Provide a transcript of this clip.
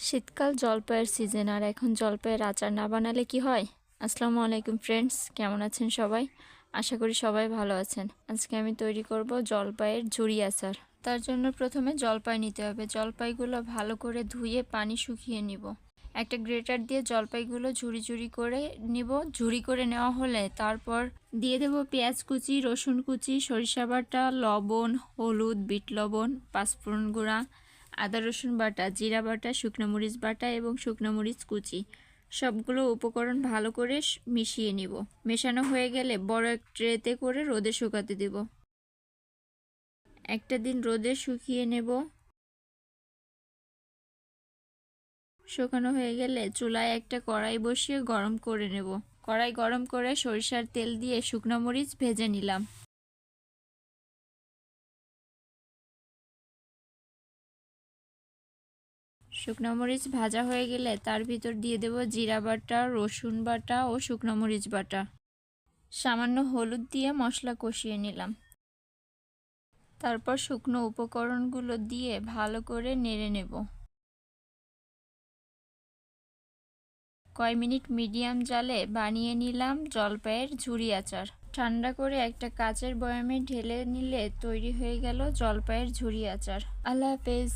শীতকাল জলপাইয়ের সিজন, আর এখন জলপাইয়ের আচার না বানালে কি হয়? আসসালামু আলাইকুম ফ্রেন্ডস, কেমন আছেন সবাই? আশা করি সবাই ভালো আছেন। আজকে আমি তৈরি করব জলপাইয়ের ঝুরি আচার। তার জন্য প্রথমে জলপাই নিতে হবে। জলপাইগুলো ভালো করে ধুয়ে পানি শুকিয়ে নিব। একটা গ্রেটার দিয়ে জলপাইগুলো ঝুরি ঝুরি করে নিব। ঝুরি করে নেওয়া হলে তারপর দিয়ে দেব পেঁয়াজ কুচি, রসুন কুচি, সরিষা বাটা, লবণ, হলুদ, বিট লবণ, পাঁচফোড়ন গুঁড়া, আদা রসুন বাটা, জিরা বাটা, শুকনো মরিচ বাটা এবং শুকনো মরিচ কুচি। সবগুলো উপকরণ ভালো করে মিশিয়ে নিব। মেশানো হয়ে গেলে বড় এক ট্রেতে করে রোদে শুকাতে দেব। একটা দিন রোদে শুকিয়ে নেব। শুকানো হয়ে গেলে চুলায় একটা কড়াই বসিয়ে গরম করে নেব। কড়াই গরম করে সরিষার তেল দিয়ে শুকনো মরিচ ভেজে নিলাম। শুকনো মরিচ ভাজা হয়ে গেলে তার ভিতর দিয়ে দেব জিরা বাটা, রসুন বাটা ও শুকনো মরিচ বাটা। সামান্য হলুদ দিয়ে মশলা কষিয়ে নিলাম। তারপর শুকনো উপকরণগুলো দিয়ে ভালো করে নেড়ে নেব। কয় মিনিট মিডিয়াম জালে বানিয়ে নিলাম জলপাইয়ের ঝুরি আচার। ঠান্ডা করে একটা কাচের বয়ামে ঢেলে নিলে তৈরি হয়ে গেল জলপাইয়ের ঝুরি আচার। আল্লাহ হাফেজ।